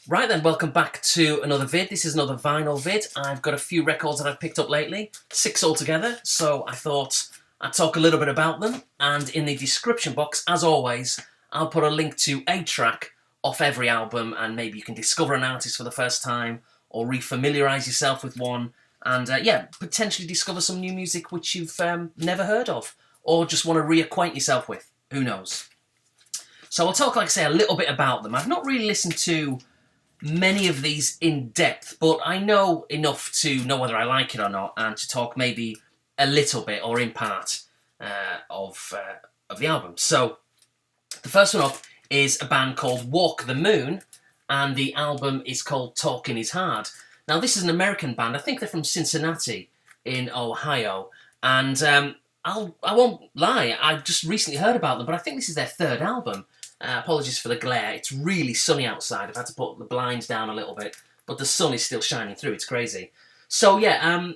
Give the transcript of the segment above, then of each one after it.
Right then, welcome back to another vid. This is another vinyl vid. I've got a few records that I've picked up lately, 6 altogether, so I thought I'd talk a little bit about them, and in the description box, as always, I'll put a link to a track off every album, and maybe you can discover an artist for the first time, or refamiliarise yourself with one, and potentially discover some new music which you've never heard of, or just want to reacquaint yourself with. Who knows? So I'll talk, like I say, a little bit about them. I've not really listened to many of these in depth, but I know enough to know whether I like it or not, and to talk maybe a little bit or in part of the album. So the first one up is a band called Walk the Moon, and the album is called Talking Is Hard. Now this is an American band. I think they're from Cincinnati in Ohio, and I won't lie, I just recently heard about them, but I think this is their third album. Apologies for the glare, it's really sunny outside. I've had to put the blinds down a little bit, but the sun is still shining through, it's crazy. So yeah,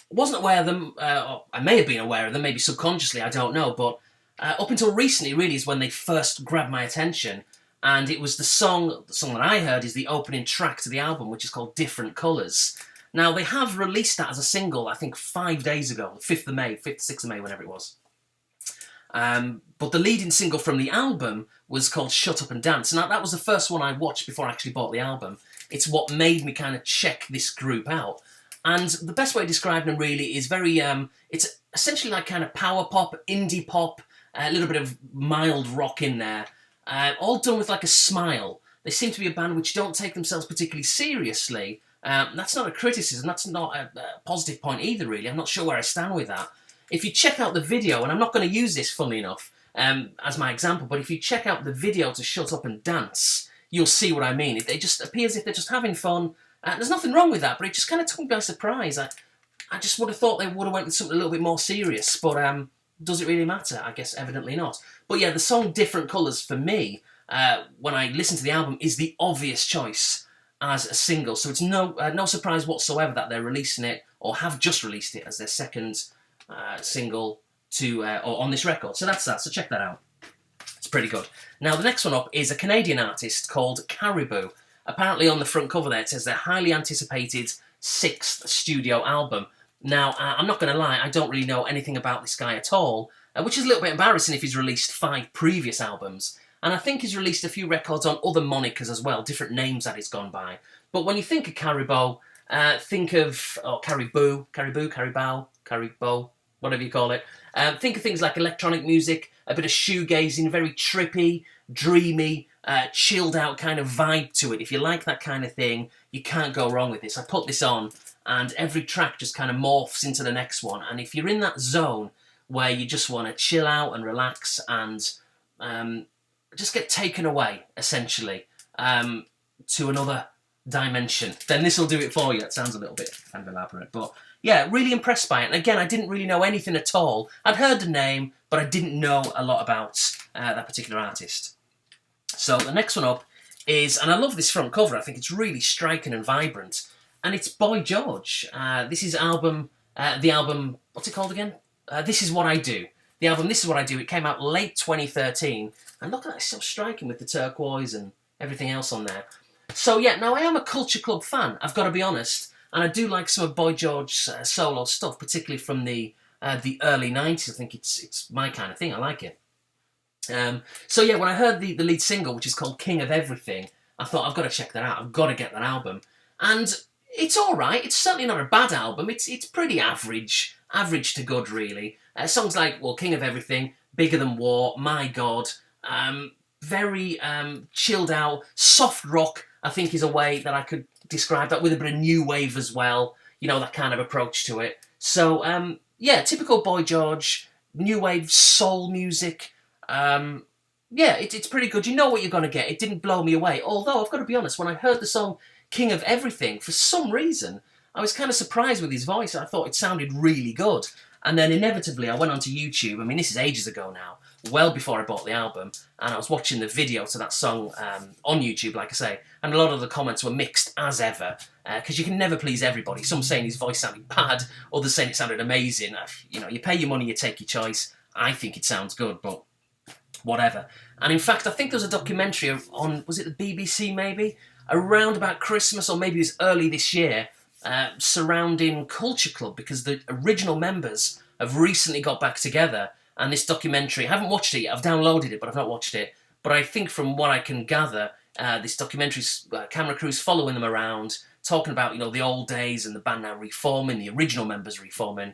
wasn't aware of them, or I may have been aware of them, maybe subconsciously, I don't know, but up until recently really is when they first grabbed my attention, and it was the song that I heard is the opening track to the album, which is called Different Colours. Now, they have released that as a single, I think 5 days ago, 5th of May, 5th, 6th of May, whenever it was. But the leading single from the album was called Shut Up and Dance. Now, that was the first one I watched before I actually bought the album. It's what made me kind of check this group out. And the best way to describe them really is very, it's essentially like kind of power pop, indie pop, a little bit of mild rock in there, all done with like a smile. They seem to be a band which don't take themselves particularly seriously. That's not a criticism, that's not a positive point either, really. I'm not sure where I stand with that. If you check out the video, and I'm not going to use this, funnily enough, as my example, but if you check out the video to Shut Up and Dance, you'll see what I mean. They just appear as if they're just having fun. There's nothing wrong with that, but it just kind of took me by surprise. I just would have thought they would have went with something a little bit more serious, but does it really matter? I guess evidently not. But yeah, the song Different Colours, for me, when I listen to the album, is the obvious choice as a single. So it's no surprise whatsoever that they're releasing it, or have just released it as their second single or on this record. So that's that. So check that out. It's pretty good. Now the next one up is a Canadian artist called Caribou. Apparently on the front cover there it says their highly anticipated 6th studio album. Now I'm not going to lie, I don't really know anything about this guy at all, which is a little bit embarrassing if he's released 5 previous albums. And I think he's released a few records on other monikers as well, different names that he's gone by. But when you think of Caribou, think of Caribou, whatever you call it. Think of things like electronic music, a bit of shoegazing, very trippy, dreamy, chilled out kind of vibe to it. If you like that kind of thing, you can't go wrong with this. I put this on, and every track just kind of morphs into the next one. And if you're in that zone where you just want to chill out and relax and just get taken away, essentially, to another dimension, then this will do it for you. It sounds a little bit kind of elaborate, but yeah, really impressed by it. And again, I didn't really know anything at all. I'd heard the name, but I didn't know a lot about that particular artist. So the next one up is, and I love this front cover, I think it's really striking and vibrant, and it's Boy George. This is the album, what's it called again? This Is What I Do. The album This Is What I Do, it came out late 2013, and look at that, it's so striking with the turquoise and everything else on there. So yeah, now I am a Culture Club fan, I've got to be honest, and I do like some of Boy George's solo stuff, particularly from the early 90s. I think it's my kind of thing, I like it. So yeah, when I heard the lead single, which is called King of Everything, I thought, I've got to check that out, I've got to get that album. And it's alright, it's certainly not a bad album, it's pretty average to good, really. Songs like, well, King of Everything, Bigger Than War, My God, very chilled out, soft rock, I think is a way that I could describe that, with a bit of new wave as well, you know, that kind of approach to it. So, yeah, typical Boy George, new wave soul music. Yeah, it's pretty good. You know what you're going to get. It didn't blow me away. Although, I've got to be honest, when I heard the song King of Everything, for some reason, I was kind of surprised with his voice. I thought it sounded really good. And then inevitably, I went onto YouTube. I mean, this is ages ago now, well before I bought the album, and I was watching the video to that song on YouTube, like I say, and a lot of the comments were mixed as ever, because you can never please everybody. Some saying his voice sounded bad, others saying it sounded amazing. You know, you pay your money, you take your choice. I think it sounds good, but whatever. And in fact, I think there was a documentary on, was it the BBC maybe, around about Christmas, or maybe it was early this year, surrounding Culture Club, because the original members have recently got back together, and this documentary, I haven't watched it yet, I've downloaded it, but I've not watched it, but I think from what I can gather, this documentary camera crew's following them around, talking about, the old days and the band now reforming, the original members reforming.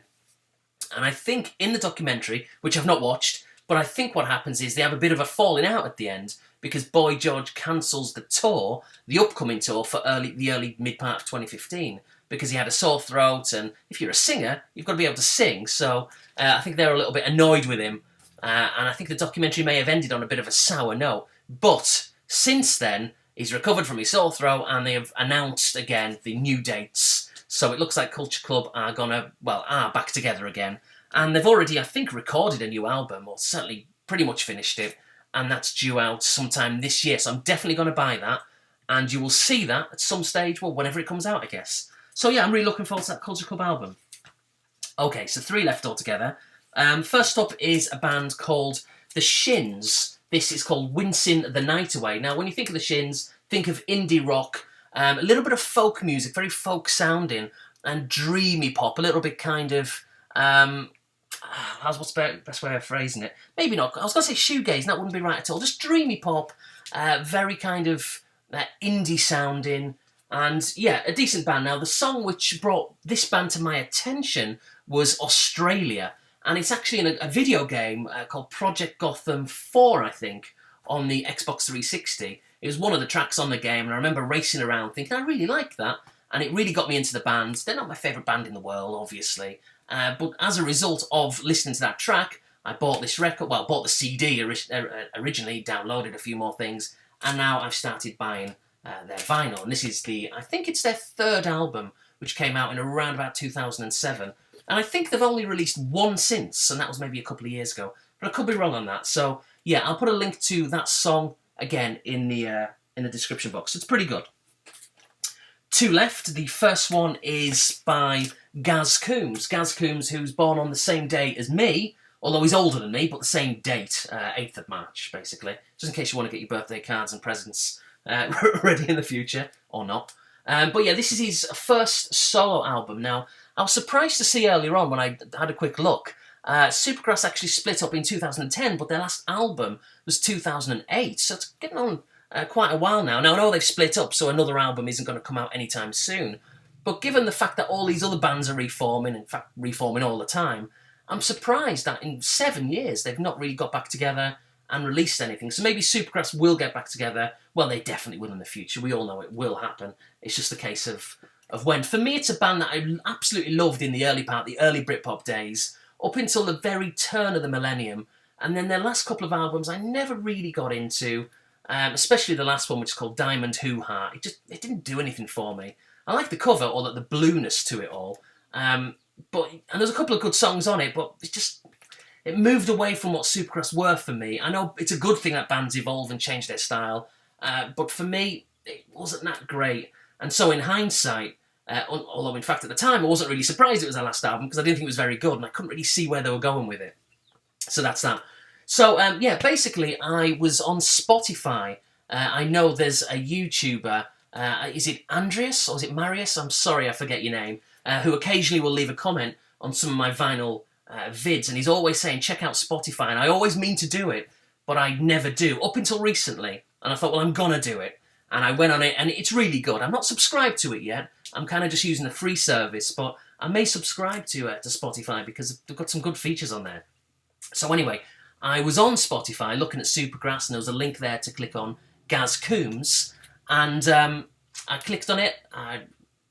And I think in the documentary, which I've not watched, but I think what happens is they have a bit of a falling out at the end, because Boy George cancels the tour, the upcoming tour, for the early mid-part of 2015, because he had a sore throat, and if you're a singer, you've got to be able to sing, so I think they're a little bit annoyed with him, and I think the documentary may have ended on a bit of a sour note. But since then, he's recovered from his sore throat, and they have announced again the new dates. So it looks like Culture Club are back together again. And they've already, I think, recorded a new album, or certainly pretty much finished it. And that's due out sometime this year. So I'm definitely going to buy that. And you will see that at some stage, well, whenever it comes out, I guess. So yeah, I'm really looking forward to that Culture Club album. Okay, so 3 left altogether. First up is a band called The Shins. This is called Wincing the Night Away. Now, when you think of The Shins, think of indie rock, a little bit of folk music, very folk sounding, and dreamy pop, a little bit kind of, what's the best way of phrasing it? Maybe not, I was going to say shoegaze, and that wouldn't be right at all, just dreamy pop, very kind of indie sounding, and yeah, a decent band. Now, the song which brought this band to my attention was Australia, and it's actually in a video game called Project Gotham 4, I think, on the Xbox 360. It was one of the tracks on the game, and I remember racing around thinking, I really like that, and it really got me into the band. They're not my favourite band in the world, obviously, but as a result of listening to that track, I bought this record, bought the CD originally, downloaded a few more things, and now I've started buying their vinyl, and this is I think it's their 3rd album, which came out in around about 2007, and I think they've only released one since, and that was maybe a couple of years ago, but I could be wrong on that. So yeah, I'll put a link to that song again in the description box. It's pretty good. 2 left. The first one is by Gaz Coombs. Gaz Coombs, who's born on the same day as me, although he's older than me, but the same date, 8th of March, basically. Just in case you want to get your birthday cards and presents ready in the future, or not. But yeah, this is his first solo album. Now, I was surprised to see earlier on when I had a quick look, Supergrass actually split up in 2010, but their last album was 2008, so it's getting on quite a while now. Now, I know they've split up, so another album isn't going to come out anytime soon, but given the fact that all these other bands are reforming, in fact, reforming all the time, I'm surprised that in 7 years they've not really got back together and released anything. So maybe Supergrass will get back together. Well, they definitely will in the future. We all know it will happen. It's just a case of when. For me, it's a band that I absolutely loved in the early Britpop days, up until the very turn of the millennium, and then their last couple of albums I never really got into, especially the last one, which is called Diamond Hoo Ha. It didn't do anything for me. I like the cover, or the blueness to it all, and there's a couple of good songs on it, but it moved away from what Supergrass were for me. I know it's a good thing that bands evolve and change their style, but for me, it wasn't that great. And so in hindsight, although in fact at the time I wasn't really surprised it was their last album, because I didn't think it was very good and I couldn't really see where they were going with it. So that's that. So yeah, basically I was on Spotify. I know there's a YouTuber, is it Andreas or is it Marius? I'm sorry, I forget your name, who occasionally will leave a comment on some of my vinyl vids, and he's always saying check out Spotify, and I always mean to do it, but I never do, up until recently, and I thought, well, I'm gonna do it. And I went on it, and it's really good. I'm not subscribed to it yet. I'm kind of just using the free service, but I may subscribe to Spotify because they've got some good features on there. So anyway, I was on Spotify looking at Supergrass, and there was a link there to click on Gaz Coombs, and I clicked on it. I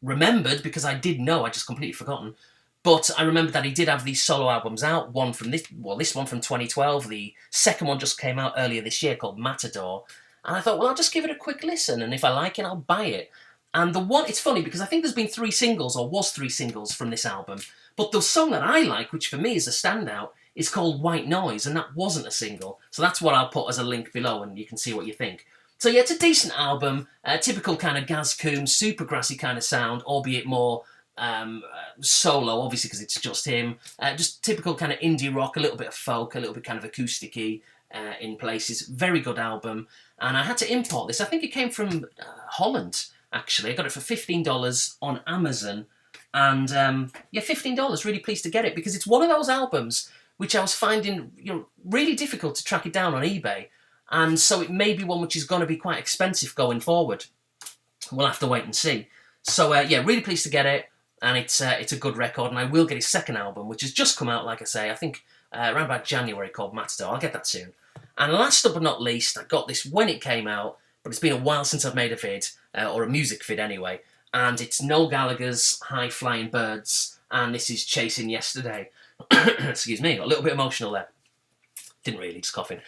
remembered, because I did know, I'd just completely forgotten, but I remembered that he did have these solo albums out, this one from 2012, the second one just came out earlier this year called Matador. And I thought, well, I'll just give it a quick listen, and if I like it, I'll buy it. And it's funny, because I think there's been 3 singles, or was 3 singles from this album, but the song that I like, which for me is a standout, is called White Noise, and that wasn't a single. So that's what I'll put as a link below, and you can see what you think. So yeah, it's a decent album, typical kind of Gaz Coombs, Supergrassy kind of sound, albeit more solo, obviously, because it's just him. Just typical kind of indie rock, a little bit of folk, a little bit kind of acousticy in places. Very good album. and I had to import this. I think it came from Holland, actually. I got it for $15 on Amazon, and yeah, $15. Really pleased to get it, because it's one of those albums which I was finding, really difficult to track it down on eBay, and so it may be one which is going to be quite expensive going forward. We'll have to wait and see. So yeah, really pleased to get it, and it's a good record, and I will get his second album, which has just come out, like I say, I think around about January, called Matador. I'll get that soon. And last but not least, I got this when it came out, but it's been a while since I've made a vid, or a music vid anyway, and it's Noel Gallagher's High Flying Birds, and this is Chasing Yesterday. Excuse me, got a little bit emotional there. Didn't really, just coughing.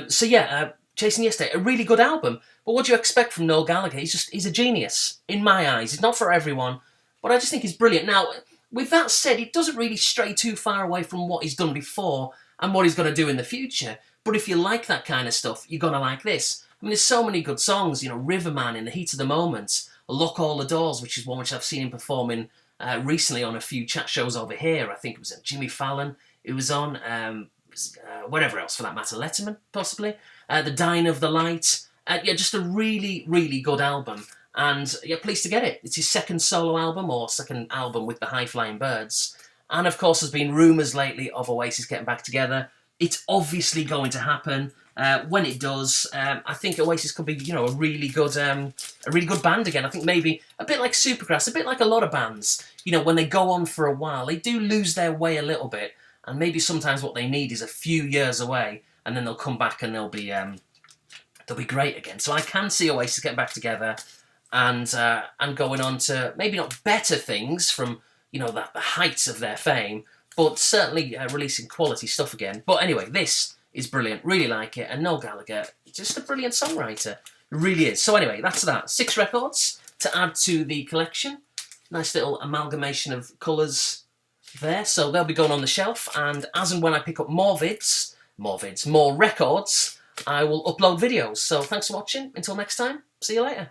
So yeah, Chasing Yesterday, a really good album, but what do you expect from Noel Gallagher? He's a genius, in my eyes. He's not for everyone, but I just think he's brilliant. Now, with that said, it doesn't really stray too far away from what he's done before and what he's going to do in the future. But if you like that kind of stuff, you're going to like this. I mean, there's so many good songs, Riverman, In the Heat of the Moment, Lock All the Doors, which is one which I've seen him performing recently on a few chat shows over here. I think it was at Jimmy Fallon. It was on, whatever else for that matter, Letterman, possibly. The Dying of the Light. Yeah, just a really, really good album. And yeah, pleased to get it. It's his second solo album, or second album with the High Flying Birds. And of course, there's been rumours lately of Oasis getting back together. It's obviously going to happen. When it does, I think Oasis could be, a really good band again. I think maybe a bit like Supergrass, a bit like a lot of bands. When they go on for a while, they do lose their way a little bit, and maybe sometimes what they need is a few years away, and then they'll come back and they'll be great again. So I can see Oasis getting back together, and going on to maybe not better things from the heights of their fame, but certainly releasing quality stuff again. But anyway, this is brilliant. Really like it. And Noel Gallagher, just a brilliant songwriter. Really is. So anyway, that's that. 6 records to add to the collection. Nice little amalgamation of colours there. So they'll be going on the shelf. And as and when I pick up more records, I will upload videos. So thanks for watching. Until next time, see you later.